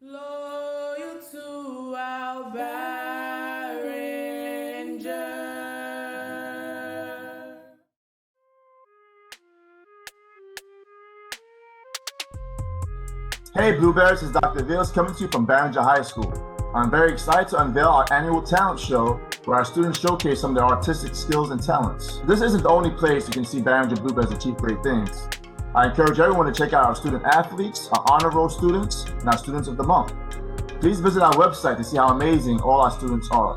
Loyal to our Barringer. Hey Blueberries, it's Dr. Vils coming to you from Barringer High School. I'm very excited to unveil our annual talent show where our students showcase some of their artistic skills and talents. This isn't the only place you can see Barringer Blueberries achieve great things. I encourage everyone to check out our student athletes, our honor roll students, and our students of the month. Please visit our website to see how amazing all our students are.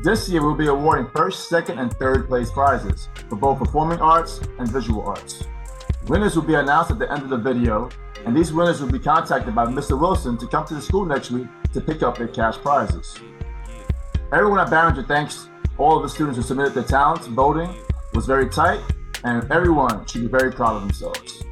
This year we'll be awarding first, second, and third place prizes for both performing arts and visual arts. Winners will be announced at the end of the video, and these winners will be contacted by Mr. Wilson to come to the school next week to pick up their cash prizes. Everyone at Barringer thanks all of the students who submitted their talents. Voting was very tight, and everyone should be very proud of themselves.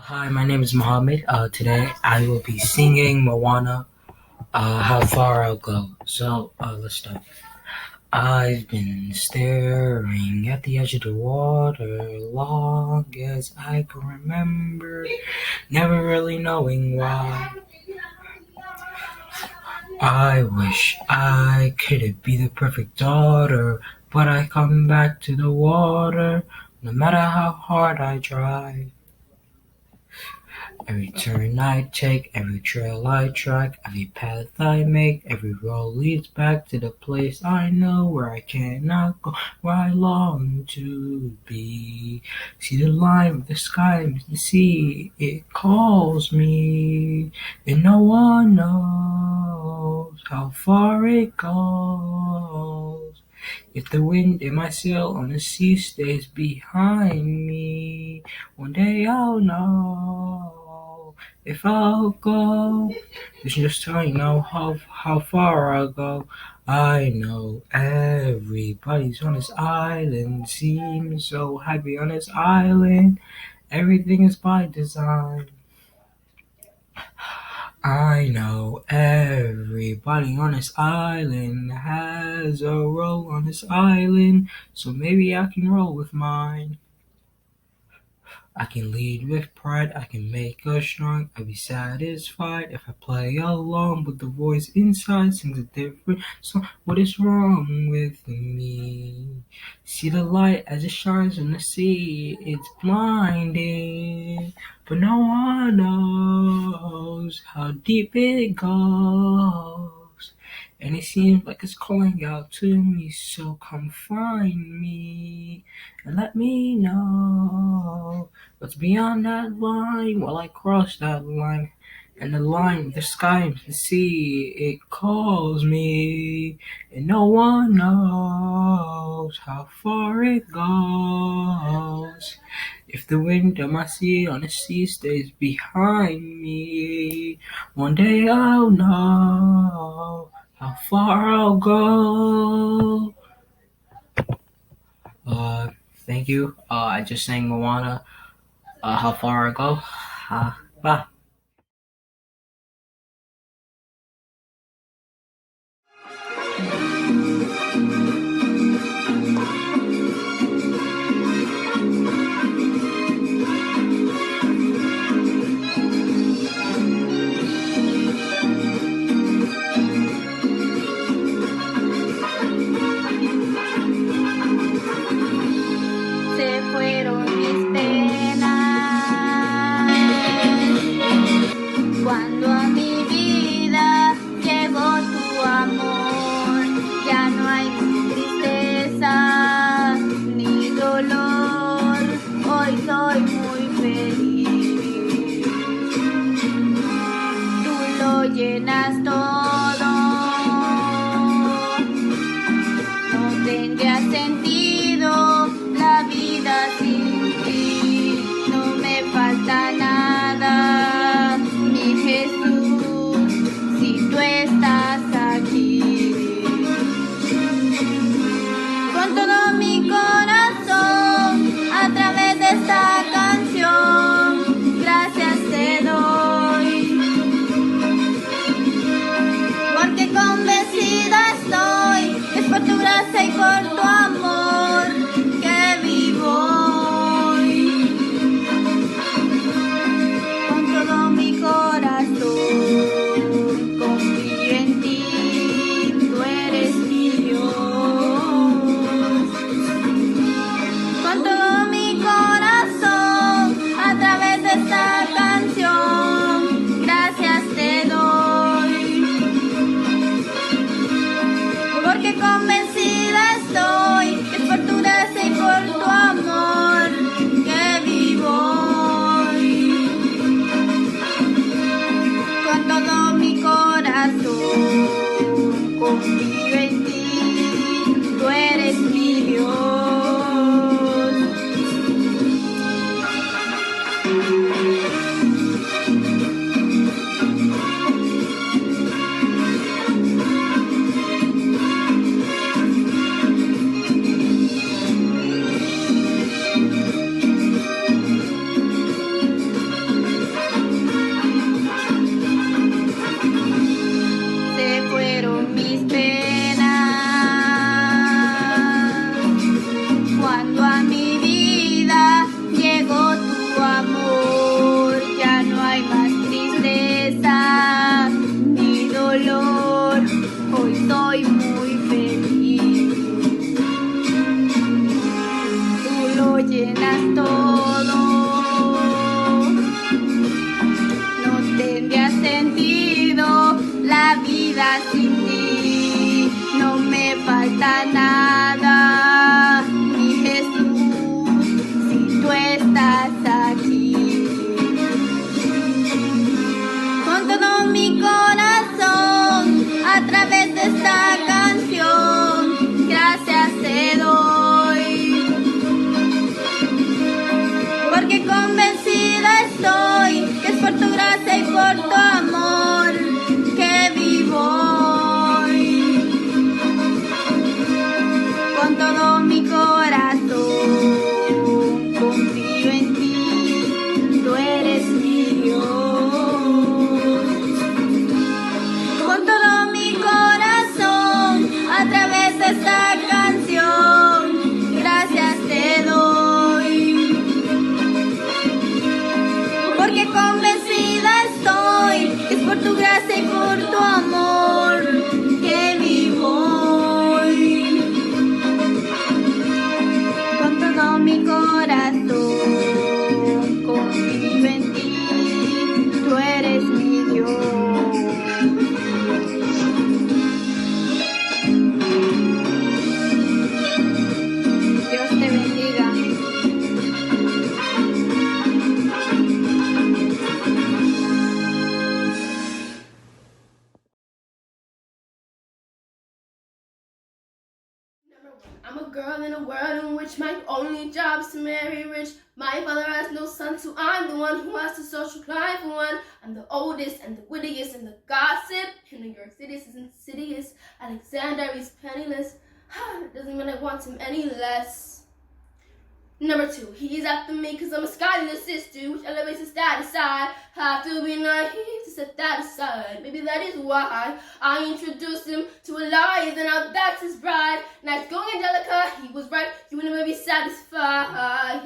Hi, my name is Mahammed. Today I will be singing Moana, How Far I'll Go. So, let's start. I've been staring at the edge of the water long as I can remember, never really knowing why. I wish I could be the perfect daughter, but I come back to the water no matter how hard I try. Every turn I take, every trail I track, every path I make, every road leads back to the place I know where I cannot go, where I long to be. See the line of the sky, the sea, it calls me, and no one knows how far it goes. If the wind in my sail on the sea stays behind me, one day I'll know if I'll go. It's just how you know how far I'll go. I know everybody's on this island, seems so happy on this island. Everything is by design. I know everybody on this island has a role on this island, so maybe I can roll with mine. I can lead with pride, I can make us strong, I'll be satisfied if I play along, but the voice inside sings a different song. What is wrong with me? See the light as it shines in the sea, it's blinding, but no one knows how deep it goes. And it seems like it's calling out to me, so come find me and let me know what's beyond that line. While I cross that line, and the line, the sky, the sea, it calls me, and no one knows how far it goes. If the wind of my sea on the sea stays behind me, one day I'll know how far I'll go. Thank you. I just sang Moana, How Far I Go. Bye. Se fueron mis penas cuando a mi vida llegó tu amor. Ya no hay tristeza ni dolor, hoy soy muy feliz. Tú lo llenas todo, no tendría sentido la vida sin ti, no me falta nada, mi Jesús, si tú estás aquí. Con todo mi corazón, a través de esta canción, gracias te doy. a world in which my only job is to marry rich. My father has no son, so I'm the one who has to social climb for one. I'm the oldest and the wittiest and the gossip. In New York City, is insidious. Alexander is penniless. It doesn't mean I want him any less. Number 2, he's after me because I'm a Scotland sister, which elevates his status. I have to be naive to set that aside. Maybe that is why I introduced him to a liar, then now that's his bride. Nice going, Angelica, he was right, you will never be satisfied.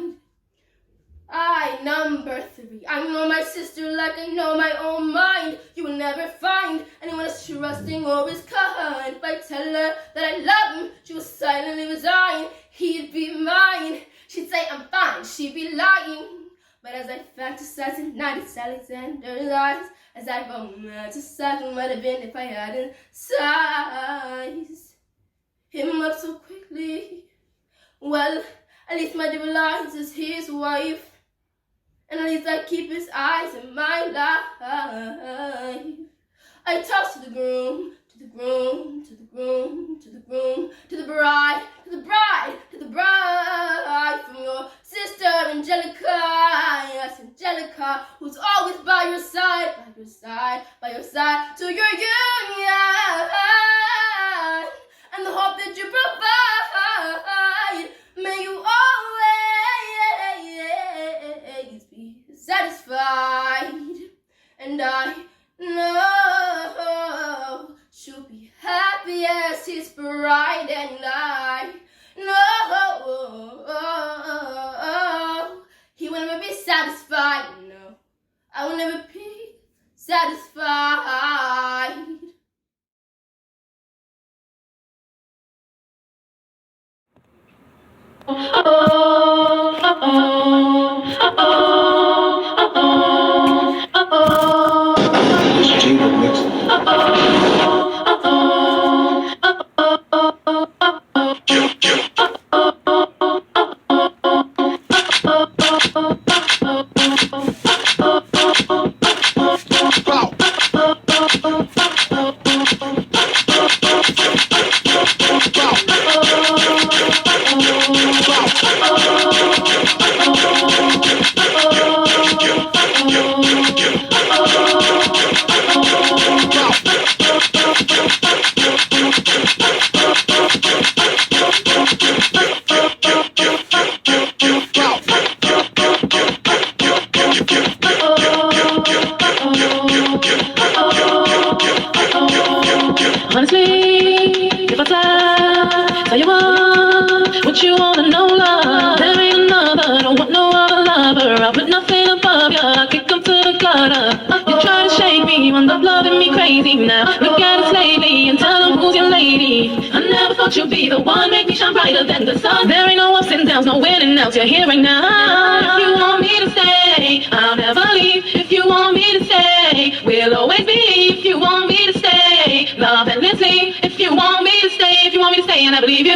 Number 3, I know my sister like I know my own mind. You will never find anyone as trusting or as kind. If I tell her that I love him, she will silently resign. He'd be mine. She'd say I'm fine, she'd be lying. But as I fantasize at night, it's Alexander's eyes. As I romanticize what might have been if I hadn't sized him up so quickly. Well, at least my devil eyes is his wife. And at least I keep his eyes in my life. I toss to the groom, to the groom, to the groom, to the groom, to the bride, to the bride, to the bride. From your sister Angelica, yes, Angelica, who's always by your side, by your side, by your side, to your union. And the hope that you provide, may you always be satisfied. And I know she'll be happy as his bride, and I know he will never be satisfied. No, I will never be satisfied. Honestly, if I tell you what you wanna know, love, there ain't another, don't want no other lover. I put nothing above you, I kick 'em to the gutter. You try to shake me, you end up loving me crazy. Now look at us lately and tell them who's your lady. I never thought you'd be the one, make me shine brighter than the sun. There ain't no ups and downs, no winning outs, you're here right now. If you want me to stay, I'll never leave. If you want me to stay, we'll always be. If you want me to stay, love endlessly. If you want me to stay, if you want me to stay, and I believe you.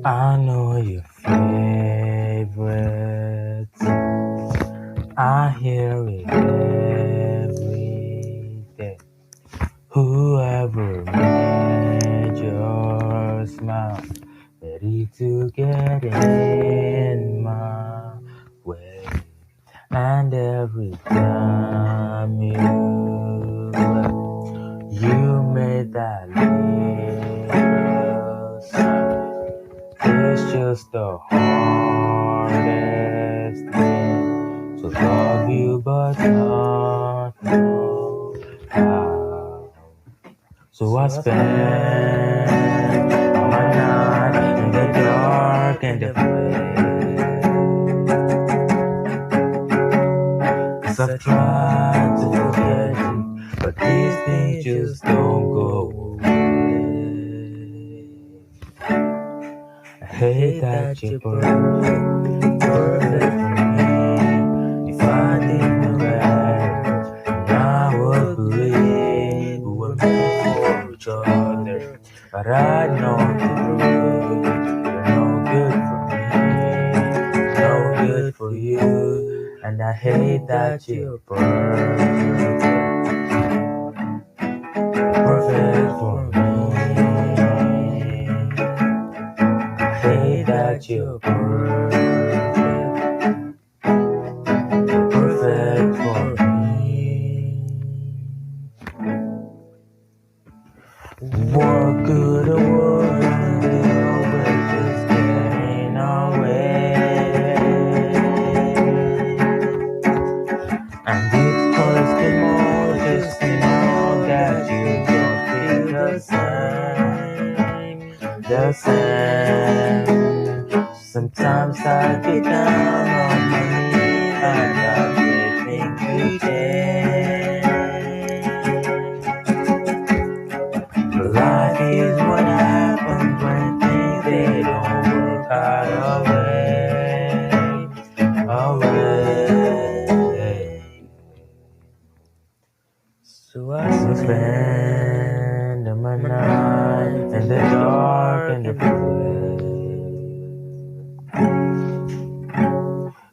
I know your favorites. I hear it every day. Whoever made your smile, ready to get in my way. And every time you left, you made that little sound. It's just the hardest thing to love you but not know how. So I spend all my night in the dark and afraid, 'cause I've tried to forget you, but these things just don't go away. hate that you're perfect, perfect for me. If I didn't know that, I would believe we were meant for each other. But I know the truth, you're no good for me, no good for you. And I hate that you're perfect, perfect for me. Hate that you're perfect, perfect for me. What good a woman do but just getting away? And it hurts me more just to know that you don't feel the same. Sometimes I get down on my knees and I pray things you change. Life is what happens when things they don't work out away. So I spend my night in the dark and the cold.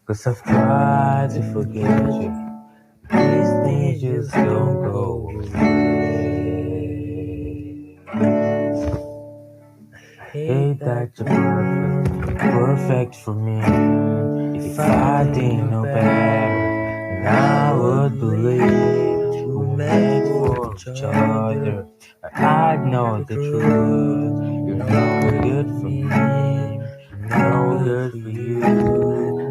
'Cause I've tried to forget you. These things just don't go away. I hate that you're perfect, perfect for me. If I didn't know better, then I would believe we were made for each other. But I know the truth, you're no good for me, no good for you.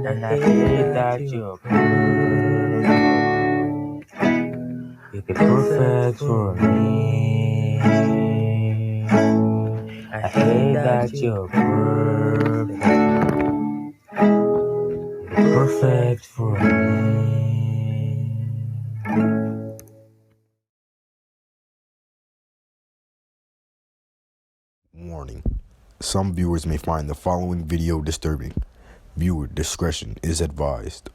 And I hate that you're perfect, you're perfect for me. I hate that you're perfect, you're perfect for me. Warning. Some viewers may find the following video disturbing. Viewer discretion is advised.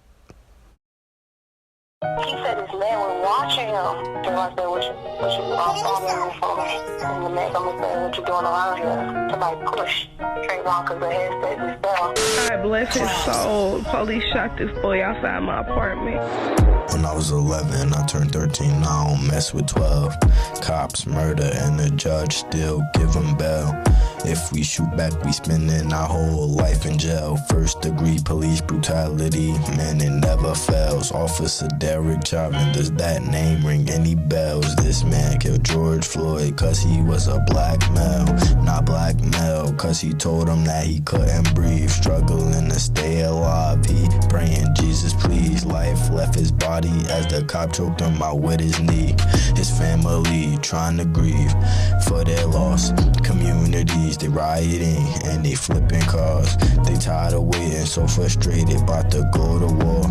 He said his man was watching him. So I said, what you following for? And the man come and said, what you doing around here? Somebody push Trayvon because the head said this bell. God bless his soul. Police shot this boy outside my apartment. When I was 11, I turned 13, now I don't mess with 12. Cops murder and the judge still give him bail. If we shoot back, we spending our whole life in jail. First degree police brutality, man, it never fails. Officer Derek Chauvin, does that name ring any bells? This man killed George Floyd cause he was a black male. Not black male cause he told him that he couldn't breathe. Struggling to stay alive, he praying Jesus please. Life left his body as the cop choked him out with his knee. His family trying to grieve for their lost communities. They rioting and they flipping cars. They tired of waiting, so frustrated, about to go to war.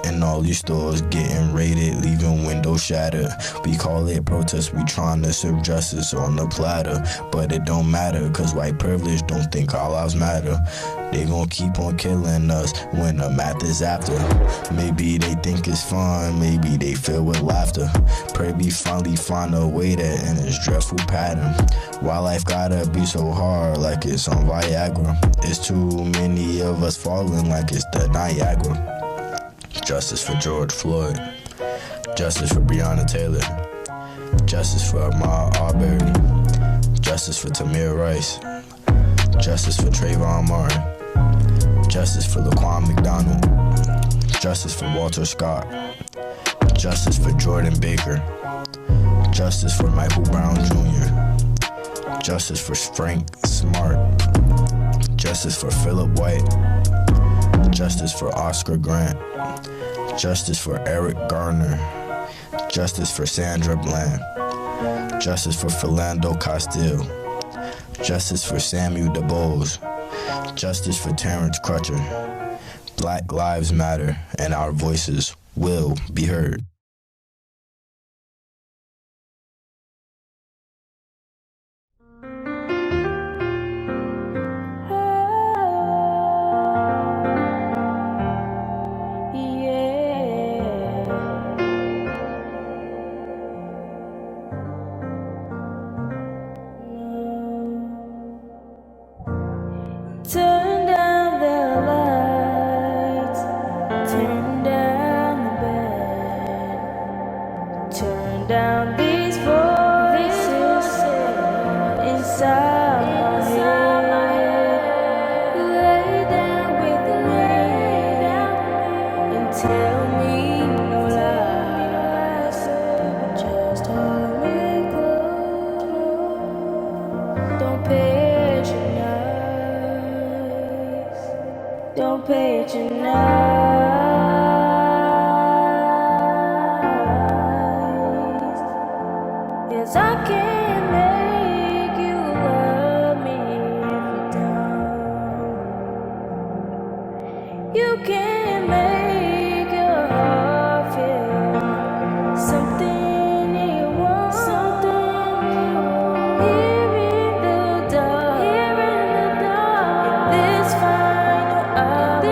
And all these stores getting raided, leaving windows shattered. We call it protest, we trying to serve justice on the platter. But it don't matter, cause white privilege don't think our lives matter. They gon' keep on killing us when the math is after. Maybe they think it's fun, maybe they fill with laughter. Pray we finally find a way to end this dreadful pattern. Why life gotta be so hard like it's on Viagra? It's too many of us falling like it's the Niagara. Justice for George Floyd. Justice for Breonna Taylor. Justice for Ahmaud Arbery. Justice for Tamir Rice. Justice for Trayvon Martin. Justice for Laquan McDonald. Justice for Walter Scott. Justice for Jordan Baker. Justice for Michael Brown Jr. Justice for Frank Smart. Justice for Philip White. Justice for Oscar Grant. Justice for Eric Garner. Justice for Sandra Bland. Justice for Philando Castile. Justice for Samuel DuBose. Justice for Terrence Crutcher. Black Lives Matter, and our voices will be heard. tell me no lies, just hold me close. Don't patronize, don't patronize. Yes, I can make you love me if you don't. You can make your heart feel something you want, here in the dark, in this final hour,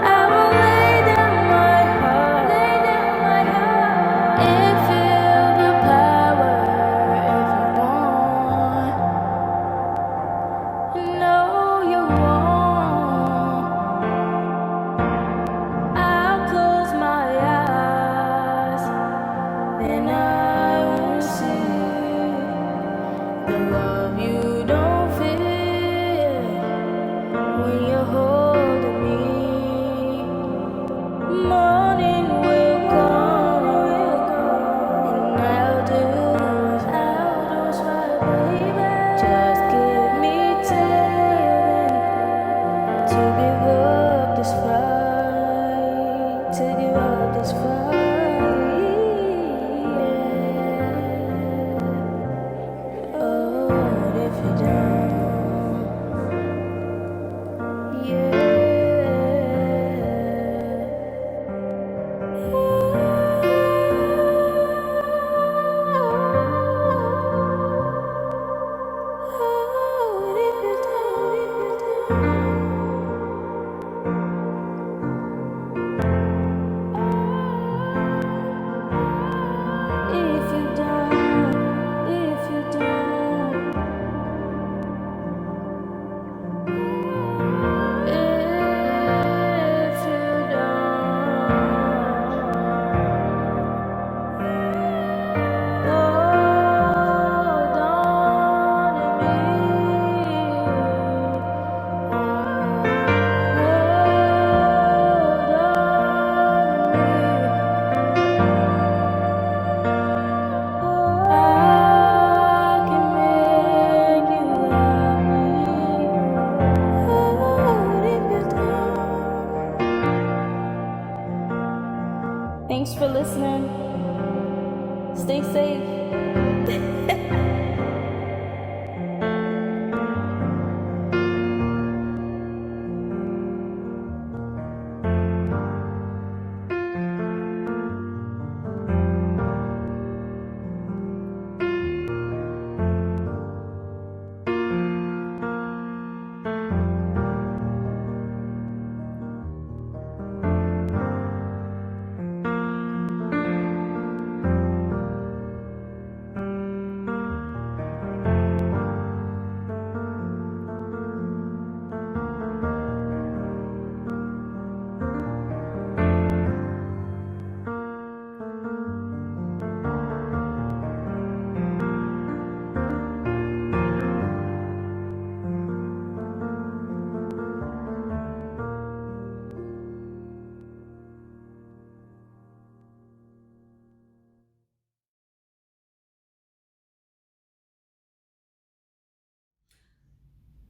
I will lay down my heart, and feel the power if you want. No, you won't. I'll close my eyes, then I won't see the love you don't feel when you're holding me. Morning will come, and I'll do what's right, baby. Just give me time to give up this fight, to give up this fight. Oh, if you don't, if you Thanks for listening. Stay safe.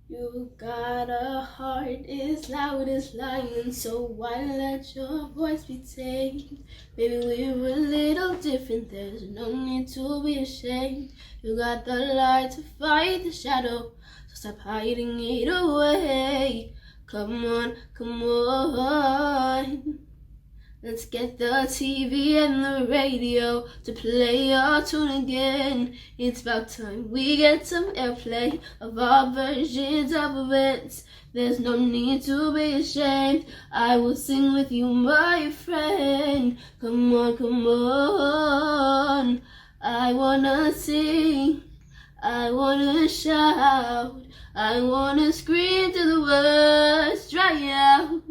You got a heart as loud as lion, so why let your voice be tamed? Baby, we're a little different, there's no need to be ashamed. You got the light to fight the shadow, so stop hiding it away. Come on, come on. Let's get the TV and the radio to play our tune again. It's about time we get some airplay of our versions of events. There's no need to be ashamed. I will sing with you, my friend. Come on, come on. I wanna sing, I wanna shout, I wanna scream till the words dry out,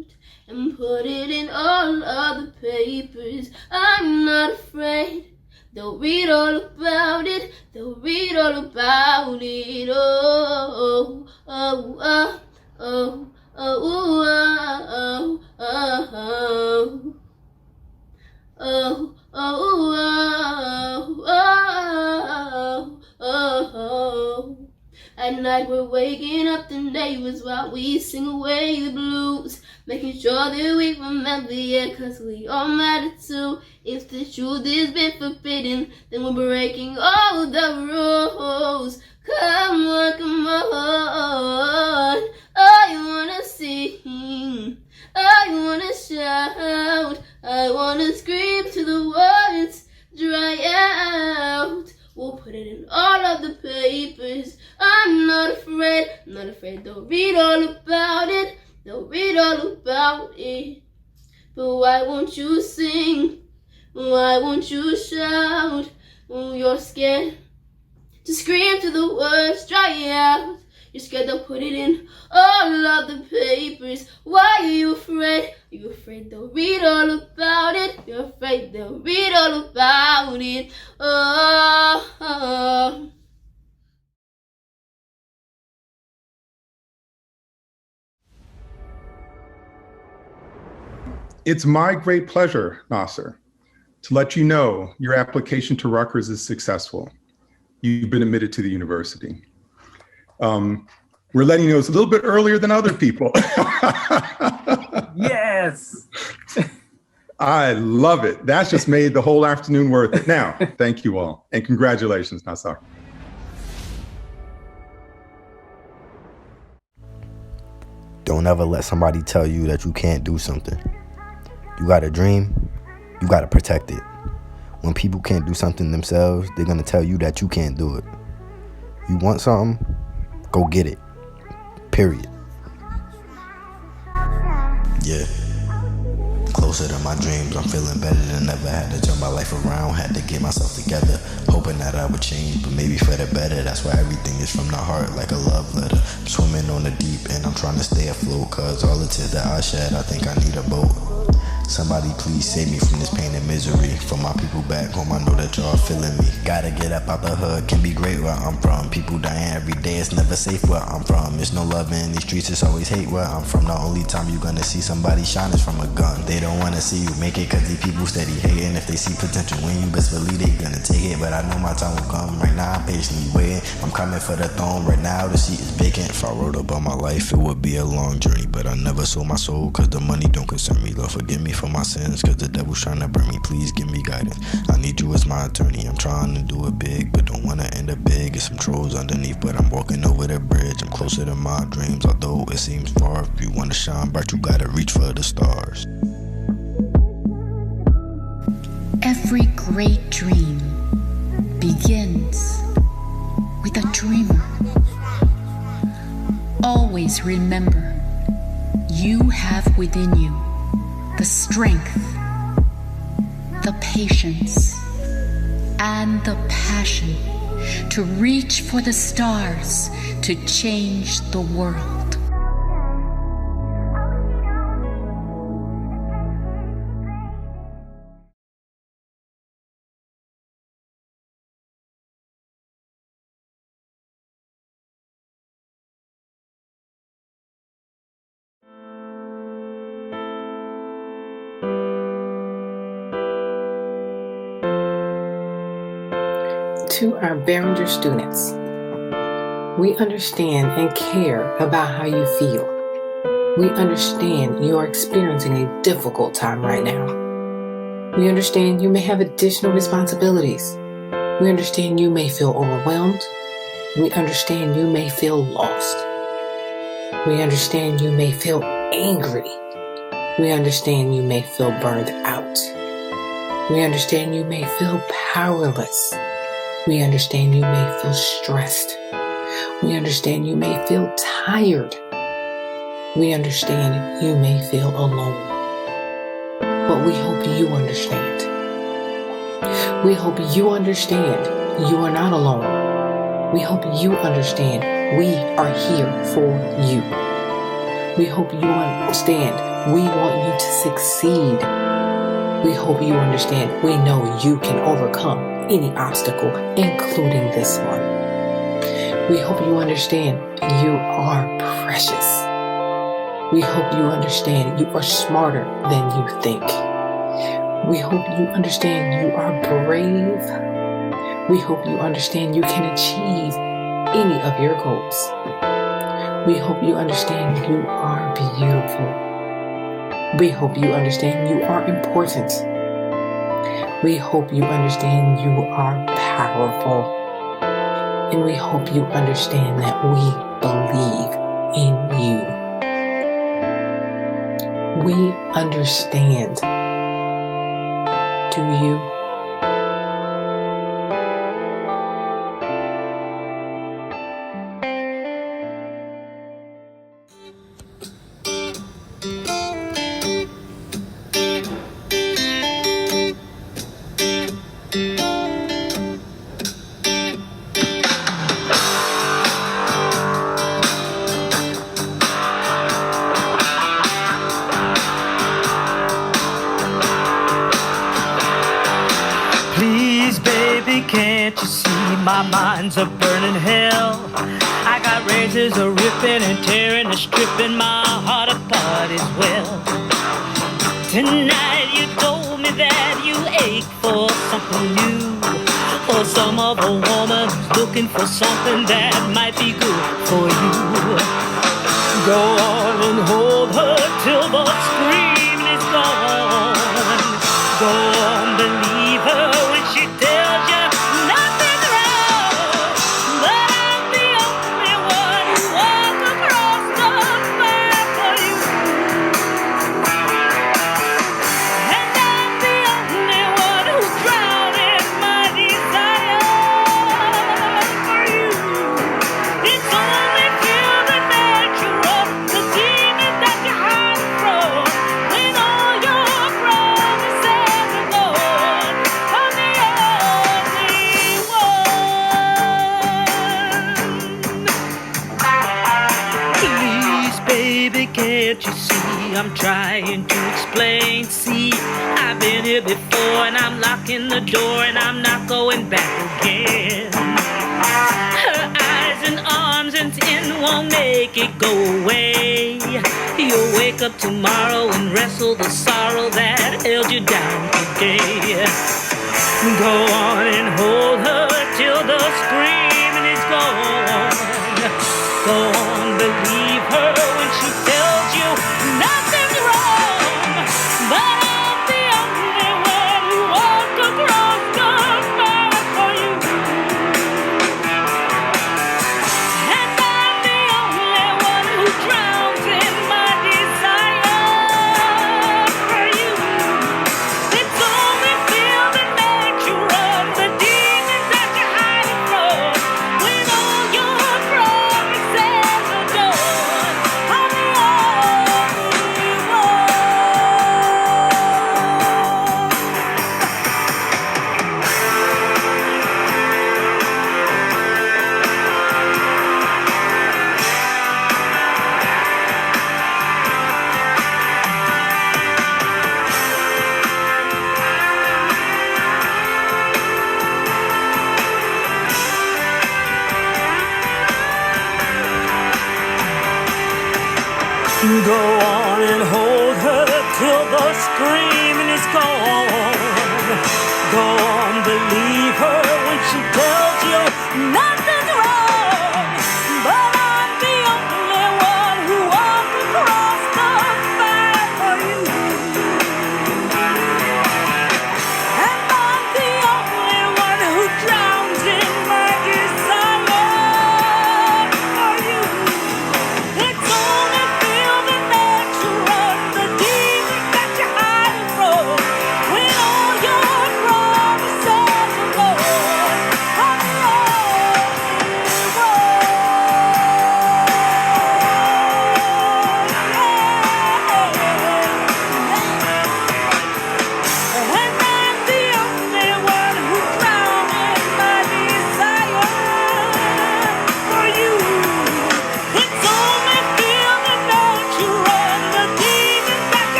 and put it in all of the papers. I'm not afraid. They'll read all about it. They'll read all about it. Oh, oh, oh, oh, oh, oh, oh, oh, oh. oh, oh, oh, oh, oh. At night we're waking up the neighbors while we sing away the blues, making sure that we remember, yeah, 'cause we all matter too. If the truth has been forbidden, then we're breaking all the rules. Come on, come on. I wanna sing, I wanna shout, I wanna scream till the words dry out. We'll put it in all of the papers. I'm not afraid, they'll read all about it, they'll read all about it. But why won't you sing? Why won't you shout? Oh, you're scared to scream till the words dry out. You're scared they'll put it in all of the papers. Why are you afraid? Are you afraid they'll read all about it? You're afraid they'll read all about it. Oh, oh. It's my great pleasure, Nahsar, to let you know your application to Rutgers is successful. You've been admitted to the university. We're letting you know it's a little bit earlier than other people. Yes. I love it. That's just made the whole afternoon worth it. Now, thank you all, and congratulations, Nahsar. Don't ever let somebody tell you that you can't do something. You got a dream, you got to protect it. When people can't do something themselves, they're going to tell you that you can't do it. You want something? Go get it. Period. Yeah. Closer to my dreams, I'm feeling better than ever. Had to turn my life around, had to get myself together, hoping that I would change, but maybe for the better. That's why everything is from the heart, like a love letter. I'm swimming on the deep and I'm trying to stay afloat, 'cause all the tears that I shed, I think I need a boat. Somebody please save me from this pain and misery. For my people back home, I know that y'all feeling me. Gotta get up out the hood, can be great where I'm from. People dying every day, it's never safe where I'm from. There's no love in these streets, it's always hate where I'm from. The only time you gonna see somebody shine is from a gun. They don't wanna see you make it, 'cause these people steady hating. If they see potential in you, best believe they gonna take it. But I know my time will come, right now I'm patiently waiting. I'm coming for the throne, right now the seat is vacant. If I wrote about my life, it would be a long journey, but I never sold my soul, 'cause the money don't concern me. Lord, forgive me for my sins, 'cause the devil's trying to burn me. Please give me guidance, I need you as my attorney. I'm trying to do it big, but don't wanna end up big. There's some trolls underneath, but I'm walking over the bridge. I'm closer to my dreams, although it seems far. If you wanna shine bright, you gotta reach for the stars. Every great dream begins with a dreamer. Always remember, you have within you the strength, the patience, and the passion to reach for the stars, to change the world. To our Barringer students, we understand and care about how you feel. We understand you are experiencing a difficult time right now. We understand you may have additional responsibilities. We understand you may feel overwhelmed. We understand you may feel lost. We understand you may feel angry. We understand you may feel burned out. We understand you may feel powerless. We understand you may feel stressed. We understand you may feel tired. We understand you may feel alone. But we hope you understand. We hope you understand you are not alone. We hope you understand we are here for you. We hope you understand we want you to succeed. We hope you understand we know you can overcome any obstacle, including this one. We hope you understand you are precious. We hope you understand you are smarter than you think. We hope you understand you are brave. We hope you understand you can achieve any of your goals. We hope you understand you are beautiful. We hope you understand you are important. We hope you understand you are powerful. And we hope you understand that we believe in you. We understand. Do you? Can't you see my mind's a burning hell? I got razors a ripping and tearing and stripping my heart apart as well. Tonight you told me that you ache for something new, for some other woman who's looking for something that might be good for you. Go on and hold her till the screaming is gone. Go on, believe her when she tells you can't you see I'm trying to explain? See, I've been here before and I'm locking the door and I'm not going back again. Her eyes and arms and skin won't make it go away. You'll wake up tomorrow and wrestle the sorrow that held you down today. Go on and hold her till the screaming is gone. Go on, believe her when she tells you nothing's wrong. But I'm the only one who walked across the fire for you. And I'm the only one who drowns in my desire for you. It's only fear that makes you run, the demons that you're hiding from. When all your promises are done, I'm the only one. Go on and hold her till the screaming is gone. Go on, believe her when she tells you nothing's wrong. But I'm the only one who walked across the fire for you. And I'm the only one who drowns in my desire for you. It's only fear that makes you run, the demons that you're hiding from. When all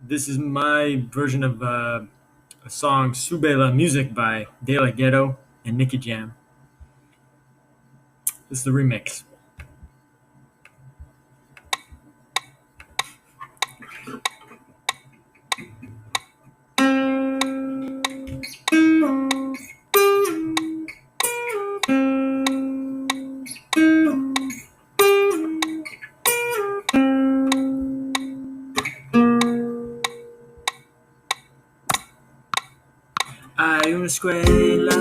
This is my version of a song Sube La Music by De La Ghetto and Nicky Jam. This is the remix. Hay una escuela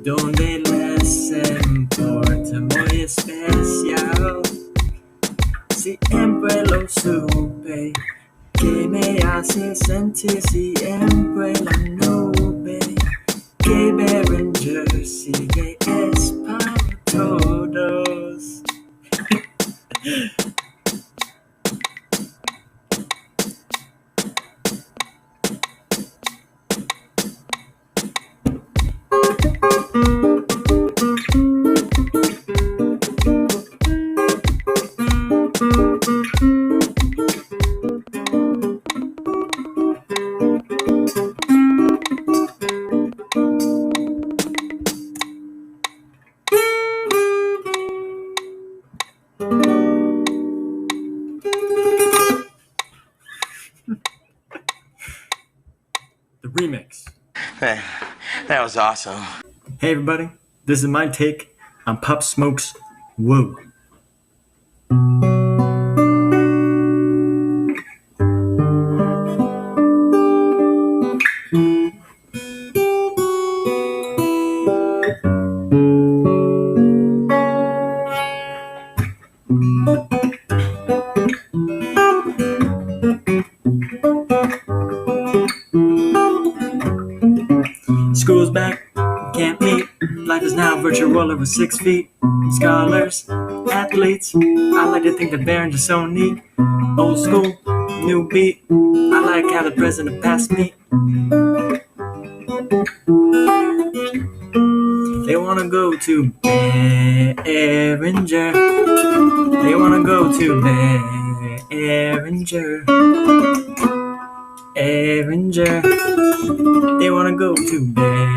donde les importa muy especial. Siempre lo supe, que me hace sentir siempre la nube. Que Barringer sigue es para todos. The remix. That was awesome. Hey everybody, this is my take on Pop Smoke's Whoa. School's back, can't meet. Life is now virtual over 6 feet. Scholars, athletes, I like to think that Barringer's so neat. Old school, new beat, I like how the president passed me. They wanna go to Barringer. They wanna go to Barringer. Barringer. They wanna go to Barringer.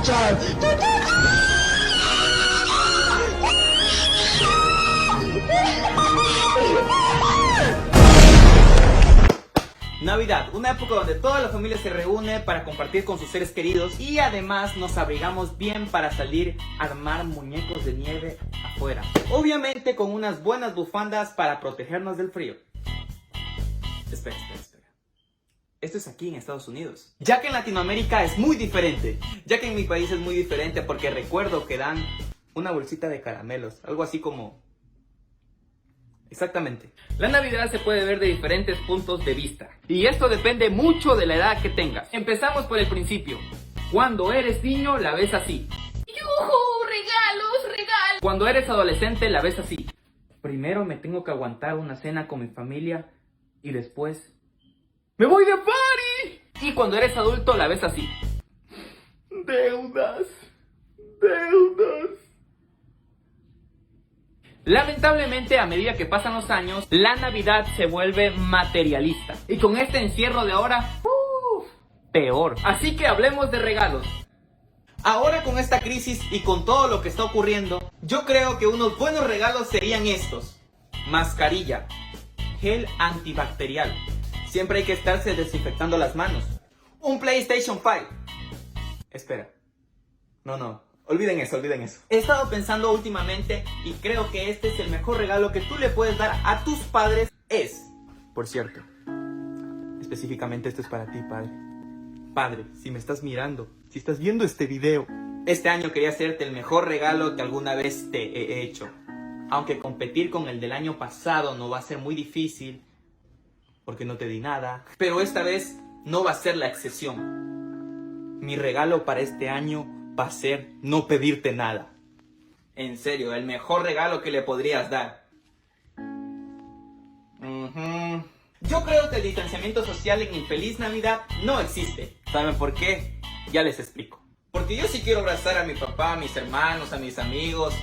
child. Navidad, una época donde toda la familia se reúne para compartir con sus seres queridos y además nos abrigamos bien para salir a armar muñecos de nieve afuera. Obviamente con unas buenas bufandas para protegernos del frío. Espera. Esto es aquí en Estados Unidos. Ya que en Latinoamérica es muy diferente. Ya que en mi país es muy diferente porque recuerdo que dan una bolsita de caramelos. Algo así como... Exactamente. La Navidad se puede ver de diferentes puntos de vista. Y esto depende mucho de la edad que tengas. Empezamos por el principio. Cuando eres niño la ves así. ¡Yujú! ¡Regalos! Cuando eres adolescente la ves así. Primero me tengo que aguantar una cena con mi familia y después... ¡me voy de party! Y cuando eres adulto la ves así. Deudas. Lamentablemente, a medida que pasan los años, la Navidad se vuelve materialista. Y con este encierro de ahora, peor. Así que hablemos de regalos. Ahora con esta crisis y con todo lo que está ocurriendo, yo creo que unos buenos regalos serían estos. Mascarilla. Gel antibacterial. Siempre hay que estarse desinfectando las manos. Un PlayStation 5. Espera. No. Olviden eso. He estado pensando últimamente y creo que este es el mejor regalo que tú le puedes dar a tus padres. Por cierto, específicamente esto es para ti, padre. Padre, si me estás mirando, si estás viendo este video, este año quería hacerte el mejor regalo que alguna vez te he hecho. Aunque competir con el del año pasado no va a ser muy difícil, porque no te di nada. Pero esta vez no va a ser la excepción. Mi regalo para este año va a ser no pedirte nada. En serio, el mejor regalo que le podrías dar. Yo creo que el distanciamiento social en Infeliz Navidad no existe. ¿Saben por qué? Ya les explico. Porque yo sí quiero abrazar a mi papá, a mis hermanos, a mis amigos,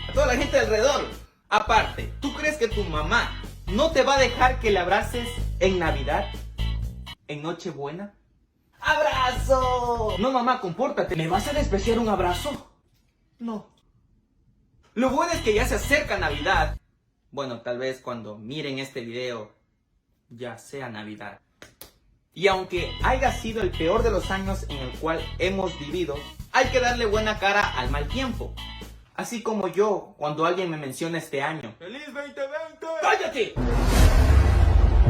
a toda la gente alrededor. Aparte, ¿tú crees que tu mamá no te va a dejar que le abraces en Navidad? ¿En Nochebuena? ¡Abrazo! No, mamá, compórtate. ¿Me vas a despreciar un abrazo? No. Lo bueno es que ya se acerca Navidad. Bueno, tal vez cuando miren este video ya sea Navidad. Y aunque haya sido el peor de los años en el cual hemos vivido, hay que darle buena cara al mal tiempo. Así como yo, cuando alguien me menciona este año. ¡Feliz 2020! ¡Cállate!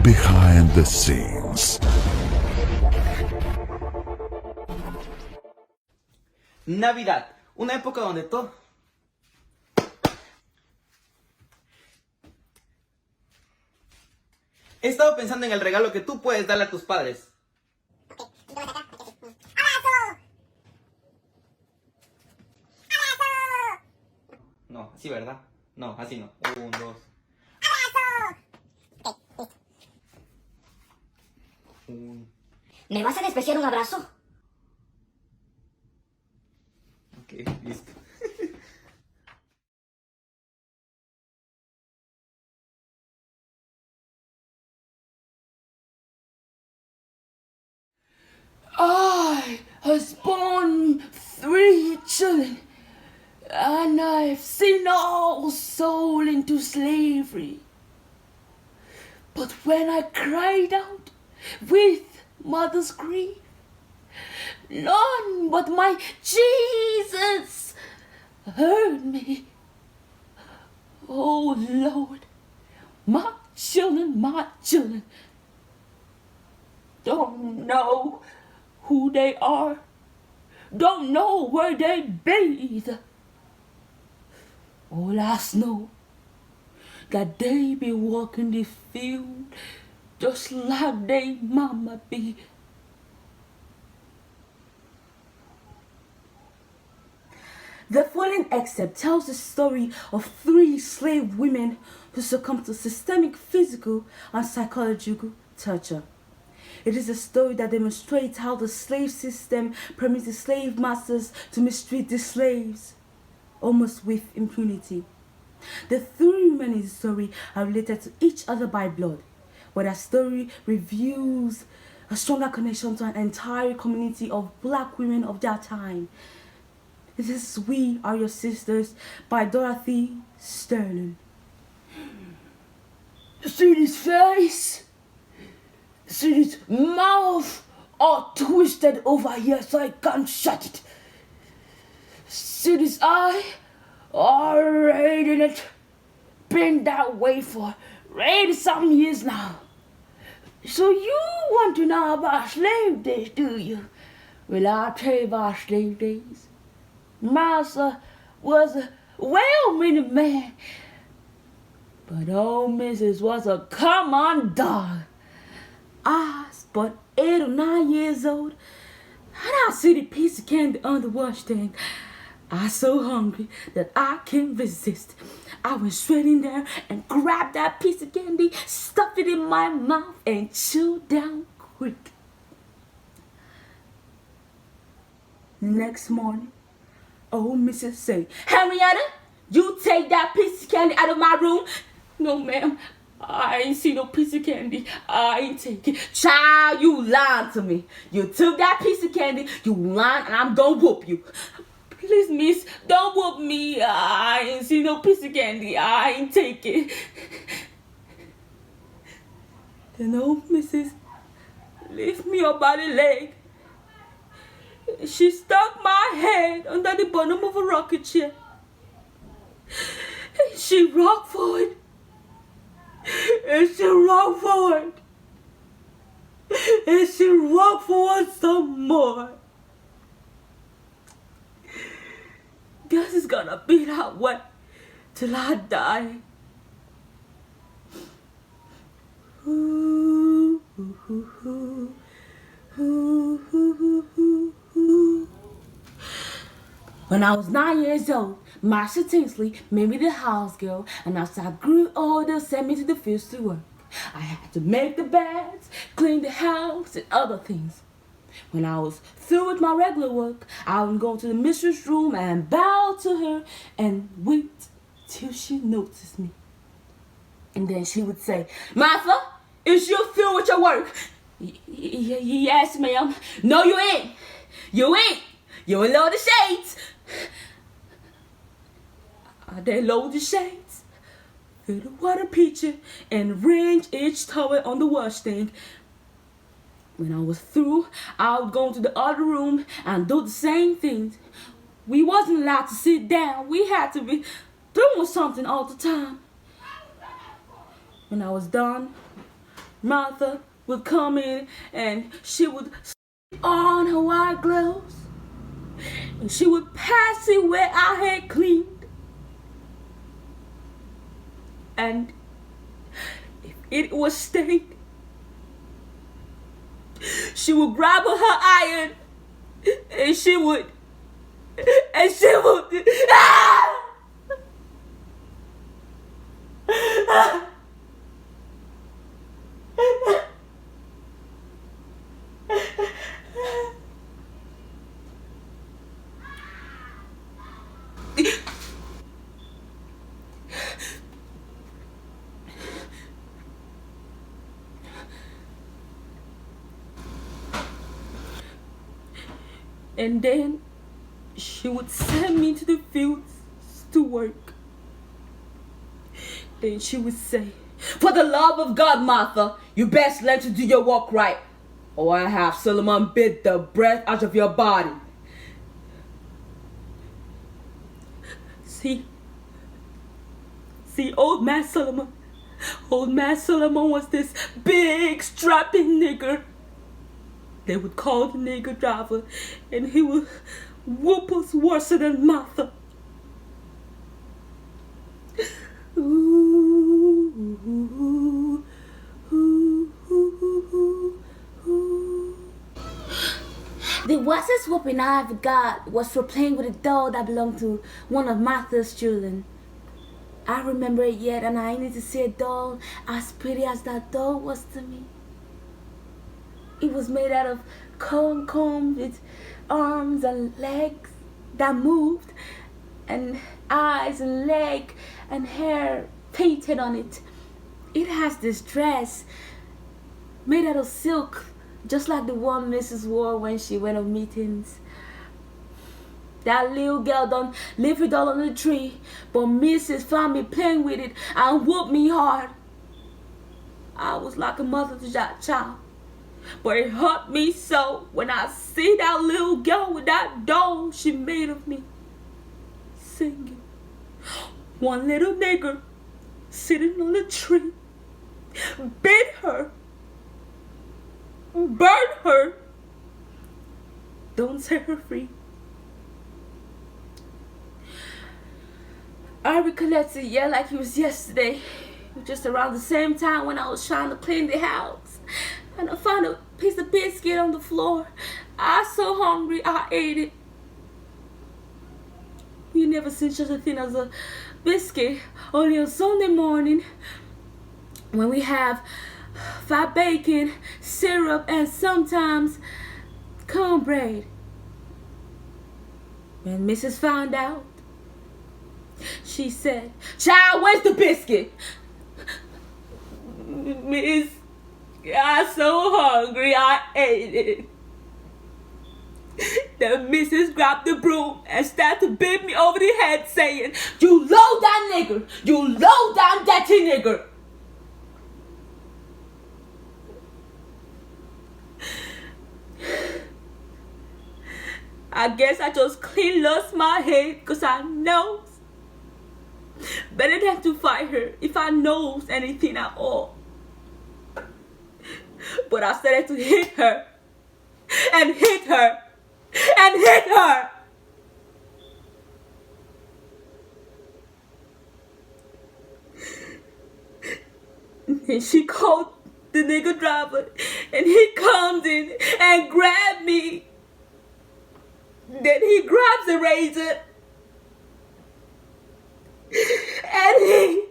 Behind the scenes. Navidad, una época donde todo... He estado pensando en el regalo que tú puedes darle a tus padres. No, así, ¿verdad? No, así no. 1, 2. ¿Me vas a despreciar un abrazo? Ok, listo. I was born 3 children, and I've seen all sold into slavery. But when I cried out with mother's grief, none but my Jesus heard me. Oh Lord, my children don't know who they are, don't know where they bathe. All I know that they be walking the field just like they mama be. The following excerpt tells the story of 3 slave women who succumbed to systemic physical and psychological torture. It is a story that demonstrates how the slave system permits the slave masters to mistreat the slaves, almost with impunity. The 3 women in the story are related to each other by blood, but their story reveals a stronger connection to an entire community of black women of that time This is We Are Your Sisters by Dorothy Sterling. See this face? See this mouth all twisted over here so I can't shut it. See this eye all red in it. Been that way for 80-some years now. So you want to know about slave days, do you? Well, I'll tell you about slave days. Master was a well-meaning man, but old Mrs. was a common dog. I was but 8 or 9 years old, and I see the piece of candy on the washstand. I was so hungry that I can't resist. I went straight in there and grabbed that piece of candy, stuffed it in my mouth, and chewed down quick. Next morning, old Mrs. said, Henrietta, you take that piece of candy out of my room. No, ma'am, I ain't see no piece of candy. I ain't take it. Child, you lied to me. You took that piece of candy, you lied, and I'm gonna whoop you. Please, miss, don't whoop me. I ain't see no piece of candy. I ain't take it. Then old Mrs. lift me up by the leg. She stuck my head under the bottom of a rocket chair. She rocked forward. And she rocked forward. And she rocked forward some more. Guess it's gonna be that way till I die. Ooh, ooh, ooh, ooh, ooh, ooh, ooh. When I was 9 years old, Master Tinsley made me the house girl, and as I grew older, sent me to the fields to work. I had to make the beds, clean the house, and other things. When I was through with my regular work, I would go to the mistress' room and bow to her and wait till she noticed me. And then she would say, Martha, is you through with your work? Yes, ma'am. No, you ain't. You ain't. You ain't load the shades. I then load the shades, fill the water pitcher, and arrange each towel on the washstand. When I was through, I would go into the other room and do the same thing. We wasn't allowed to sit down. We had to be doing something all the time. When I was done, Martha would come in and she would slip on her white gloves. And she would pass it where I had cleaned. And if it was stained, she would grab her iron and she would and then she would send me to the fields to work. Then she would say, for the love of God, Martha, you best learn to do your work right, or I have Solomon bit the breath out of your body. See, old man Solomon was this big strapping nigger. They would call the nigger driver, and he would whoop us worse than Martha. Ooh, ooh, ooh, ooh, ooh. The worstest whooping I ever got was for playing with a doll that belonged to one of Martha's children. I remember it yet, and I needed to see a doll as pretty as that doll was to me. It was made out of comb with arms and legs that moved, and eyes and leg and hair painted on it. It has this dress made out of silk, just like the one Mrs. wore when she went on meetings. That little girl done left it all on the tree, but Mrs. found me playing with it and whooped me hard. I was like a mother to that child, but it hurt me so when I see that little girl with that doll she made of me singing. One little nigger sitting on the tree beat her, burn her, don't set her free. I recollect it, yeah, like it was yesterday. Just around the same time when I was trying to clean the house. And I found a piece of biscuit on the floor. I was so hungry, I ate it. You never seen such a thing as a biscuit. Only on Sunday morning when we have fried bacon, syrup, and sometimes cornbread. When Mrs. found out, she said, "Child, where's the biscuit?" "Miss, I'm so hungry, I ate it." Then Mrs. grabbed the broom and started to beat me over the head, saying, "You low down nigger, you low down dirty nigger." I guess I just clean lost my head because I know better than to fight her if I knows anything at all. But I started to hit her and hit her and hit her. And she called the nigger driver and he comes in and grabbed me. Then he grabs the razor and he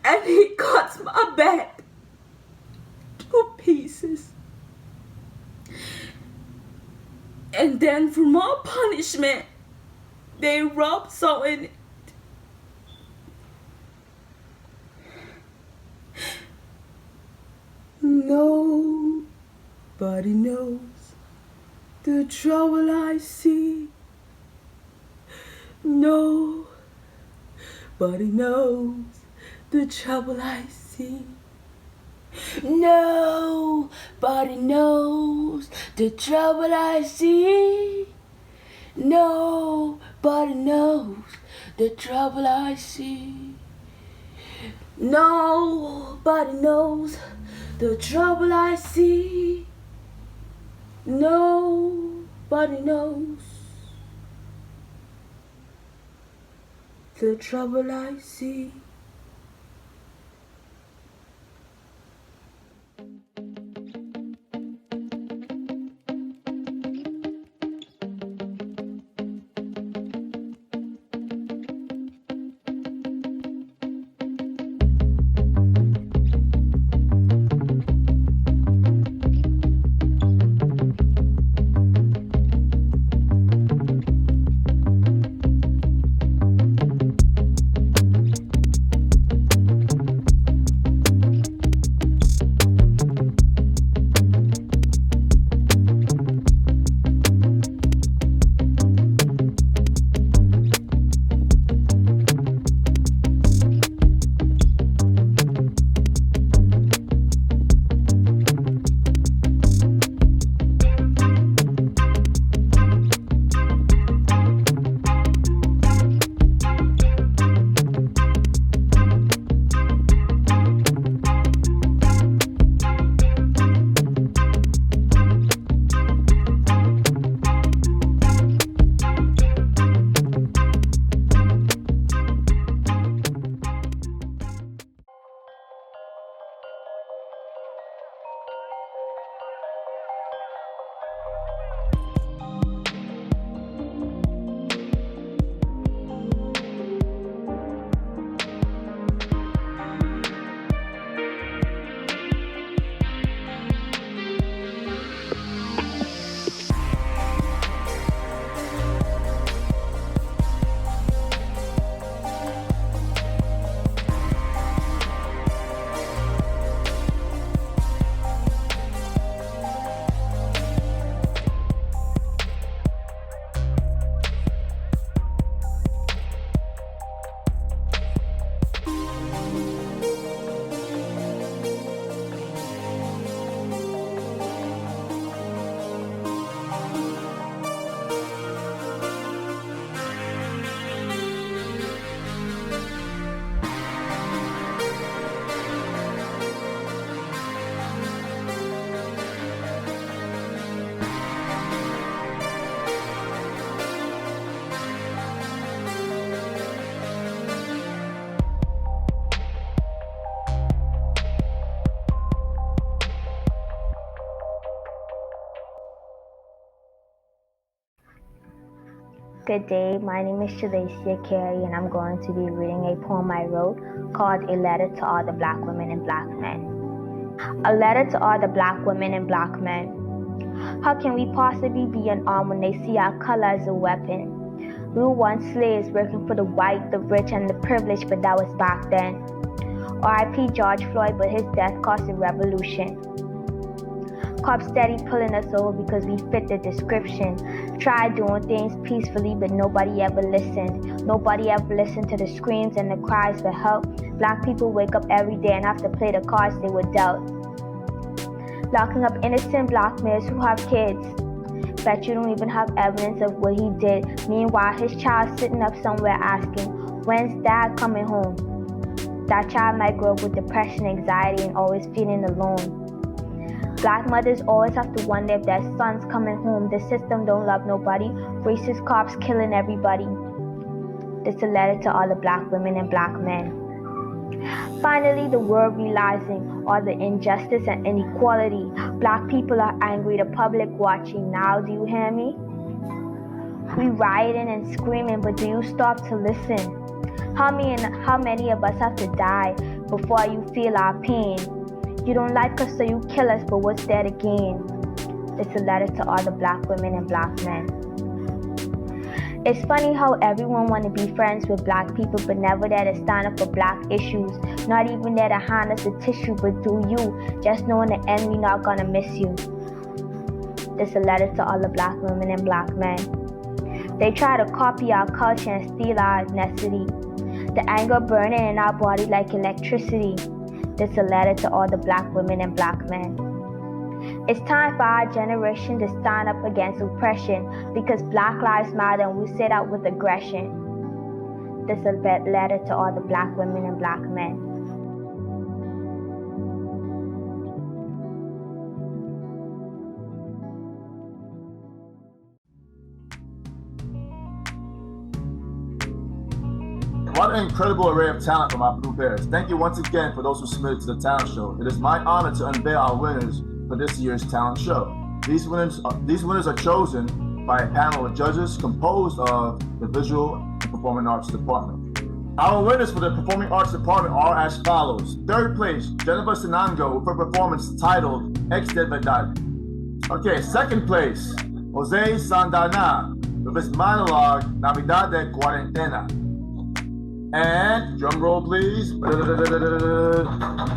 and he cuts my back to pieces. And then for more punishment, they rub salt in it. Nobody knows the trouble I see. Nobody knows the trouble I see. Nobody knows the trouble I see. Nobody knows the trouble I see. Nobody knows the trouble I see. Nobody knows the trouble I see. Good day, my name is Selena Carey and I'm going to be reading a poem I wrote called A Letter to All the Black Women and Black Men. A letter to all the black women and black men. How can we possibly be unarmed when they see our color as a weapon? We were once slaves working for the white, the rich, and the privileged, but that was back then. R.I.P. George Floyd, but his death caused a revolution. Cops steady pulling us over because we fit the description. Tried doing things peacefully, but nobody ever listened. Nobody ever listened to the screams and the cries for help. Black people wake up every day and have to play the cards they were dealt. Locking up innocent black males who have kids. Bet you don't even have evidence of what he did. Meanwhile, his child's sitting up somewhere asking, when's dad coming home? That child might grow up with depression, anxiety, and always feeling alone. Black mothers always have to wonder if their son's coming home. The system don't love nobody. Racist cops killing everybody. This is a letter to all the black women and black men. Finally, the world realizing all the injustice and inequality. Black people are angry, the public watching. Now, do you hear me? We rioting and screaming, but do you stop to listen? How many of us have to die before you feel our pain? You don't like us, so you kill us, but what's there to gain? It's a letter to all the black women and black men. It's funny how everyone want to be friends with black people, but never there to stand up for black issues. Not even there to hand us a tissue, but do you, just knowing the enemy not gonna miss you. This is a letter to all the black women and black men. They try to copy our culture and steal our ethnicity. The anger burning in our body like electricity. This is a letter to all the black women and black men. It's time for our generation to stand up against oppression because Black Lives Matter and we set out with aggression. This is a letter to all the black women and black men. What an incredible array of talent from our Blue Bears. Thank you once again for those who submitted to the talent show. It is my honor to unveil our winners for this year's talent show. These winners are chosen by a panel of judges composed of the Visual and Performing Arts Department. Our winners for the Performing Arts Department are as follows. Third place, Jennifer Sinango with her performance titled Ex de Verdad. Okay, second place, Jose Sandana with his monologue Navidad de Cuarentena. And, drum roll please.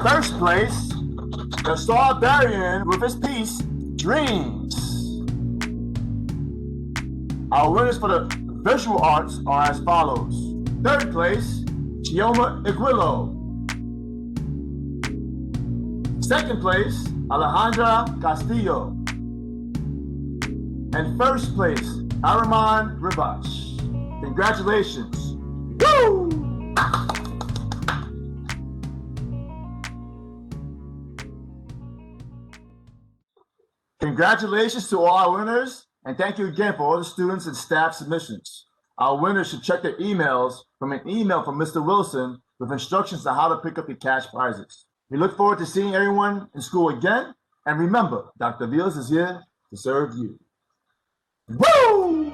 First place, Nahsar Berrian with his piece, Dreams. Our winners for the visual arts are as follows. Third place, Igwilloh. Second place, Alejandra Castillo. And first place, Araman Ribash. Congratulations. Woo! Congratulations to all our winners, and thank you again for all the students and staff submissions. Our winners should check their emails from an email from Mr. Wilson with instructions on how to pick up your cash prizes. We look forward to seeing everyone in school again, and remember, Dr. Vils is here to serve you. Woo!